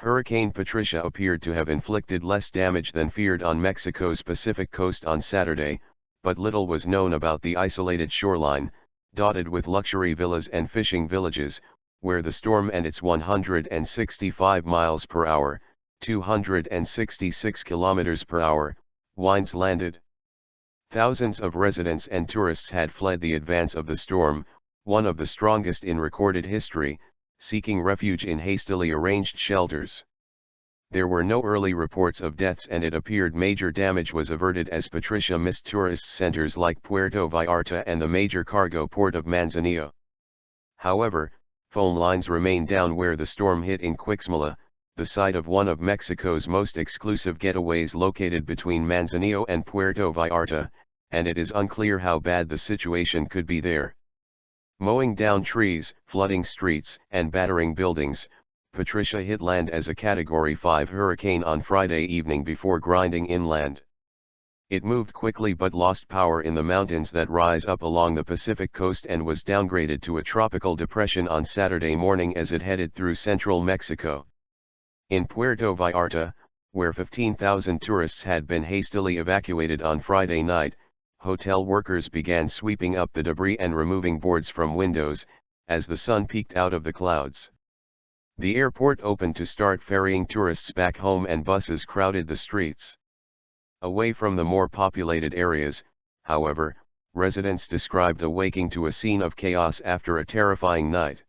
Hurricane Patricia appeared to have inflicted less damage than feared on Mexico's Pacific coast on Saturday, but little was known about the isolated shoreline, dotted with luxury villas and fishing villages, where the storm and its 165 miles per hour, 266 kilometers per hour, winds landed. Thousands of residents and tourists had fled the advance of the storm, one of the strongest in recorded history, seeking refuge in hastily arranged shelters. There were no early reports of deaths and it appeared major damage was averted as Patricia missed tourist centers like Puerto Vallarta and the major cargo port of Manzanillo. However, phone lines remain down where the storm hit in Cuixmala, the site of one of Mexico's most exclusive getaways located between Manzanillo and Puerto Vallarta, and it is unclear how bad the situation could be there. Mowing down trees, flooding streets, and battering buildings, Patricia hit land as a Category 5 hurricane on Friday evening before grinding inland. It moved quickly but lost power in the mountains that rise up along the Pacific coast and was downgraded to a tropical depression on Saturday morning as it headed through central Mexico. In Puerto Vallarta, where 15,000 tourists had been hastily evacuated on Friday night, hotel workers began sweeping up the debris and removing boards from windows, as the sun peeked out of the clouds. The airport opened to start ferrying tourists back home and buses crowded the streets. Away from the more populated areas, however, residents described awaking to a scene of chaos after a terrifying night.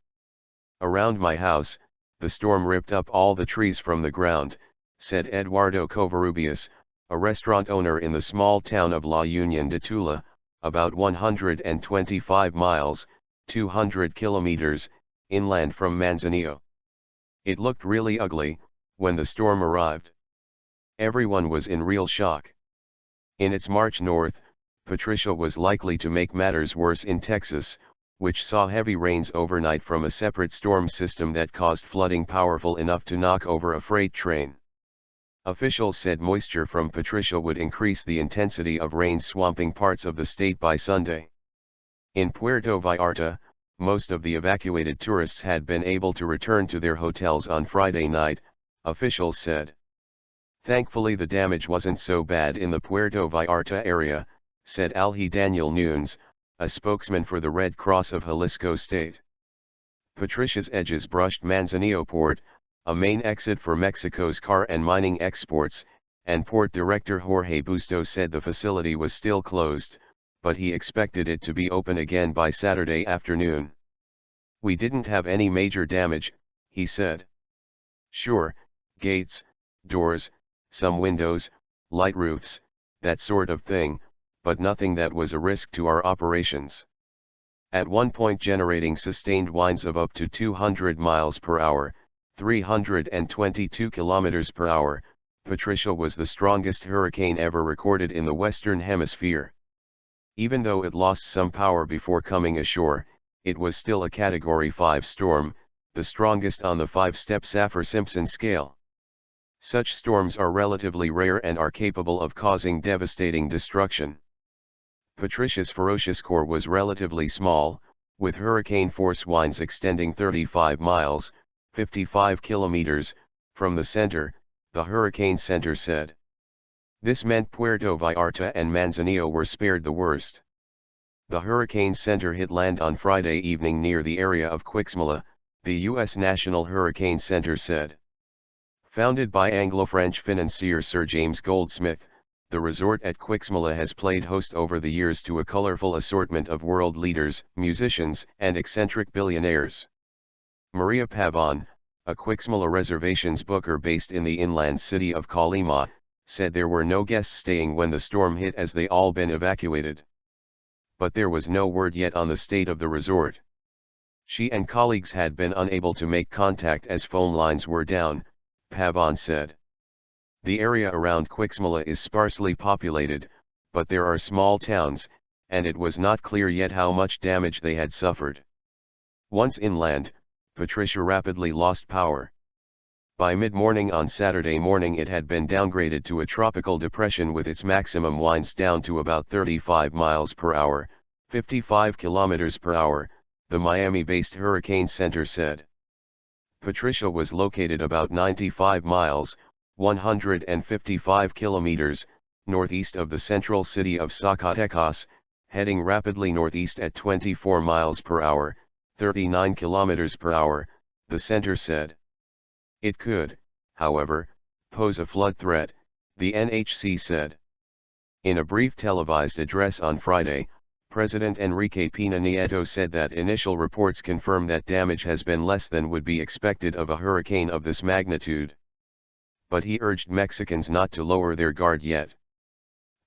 "Around my house, the storm ripped up all the trees from the ground," said Eduardo Covarrubias, a restaurant owner in the small town of La Union de Tula, about 125 miles, 200 kilometers, inland from Manzanillo. "It looked really ugly when the storm arrived. Everyone was in real shock." In its march north, Patricia was likely to make matters worse in Texas, which saw heavy rains overnight from a separate storm system that caused flooding powerful enough to knock over a freight train. Officials said moisture from Patricia would increase the intensity of rain swamping parts of the state by Sunday. In Puerto Vallarta, most of the evacuated tourists had been able to return to their hotels on Friday night, officials said. "Thankfully the damage wasn't so bad in the Puerto Vallarta area," said Alji Daniel Nunes, a spokesman for the Red Cross of Jalisco State. Patricia's edges brushed Manzanillo Port, a main exit for Mexico's car and mining exports, and Port Director Jorge Bustos said the facility was still closed, but he expected it to be open again by Saturday afternoon. "We didn't have any major damage," he said. "Sure, gates, doors, some windows, light roofs, that sort of thing, but nothing that was a risk to our operations." At one point generating sustained winds of up to 200 miles per hour, 322 kilometers per hour, Patricia was the strongest hurricane ever recorded in the Western Hemisphere. Even though it lost some power before coming ashore, it was still a Category 5 storm, the strongest on the 5-step Saffir-Simpson scale. Such storms are relatively rare and are capable of causing devastating destruction. Patricia's ferocious core was relatively small, with hurricane force winds extending 35 miles, 55 kilometers, from the center, the Hurricane Center said. This meant Puerto Vallarta and Manzanillo were spared the worst. The Hurricane Center hit land on Friday evening near the area of Cuixmala, the U.S. National Hurricane Center said. Founded by Anglo-French financier Sir James Goldsmith, the resort at Cuixmala has played host over the years to a colorful assortment of world leaders, musicians, and eccentric billionaires. Maria Pavon, a Cuixmala reservations booker based in the inland city of Colima, said there were no guests staying when the storm hit as they all been evacuated. But there was no word yet on the state of the resort. She and colleagues had been unable to make contact as phone lines were down, Pavon said. The area around Cuixmala is sparsely populated, but there are small towns, and it was not clear yet how much damage they had suffered. Once inland, Patricia rapidly lost power. By mid-morning on Saturday morning it had been downgraded to a tropical depression with its maximum winds down to about 35 miles per hour, 55 kilometers per hour, the Miami-based Hurricane Center said. Patricia was located about 95 miles, 155 kilometers, northeast of the central city of Zacatecas, heading rapidly northeast at 24 miles per hour, 39 kilometers per hour, the center said. It could, however, pose a flood threat, the NHC said. In a brief televised address on Friday, President Enrique Pena Nieto said that initial reports confirm that damage has been less than would be expected of a hurricane of this magnitude. But he urged Mexicans not to lower their guard yet.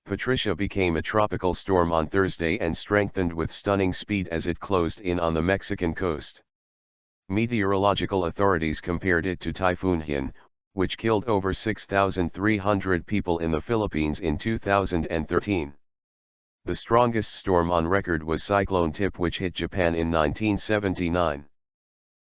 Patricia became a tropical storm on Thursday and strengthened with stunning speed as it closed in on the Mexican coast. Meteorological authorities compared it to Typhoon Haiyan, which killed over 6,300 people in the Philippines in 2013. The strongest storm on record was Cyclone Tip, which hit Japan in 1979.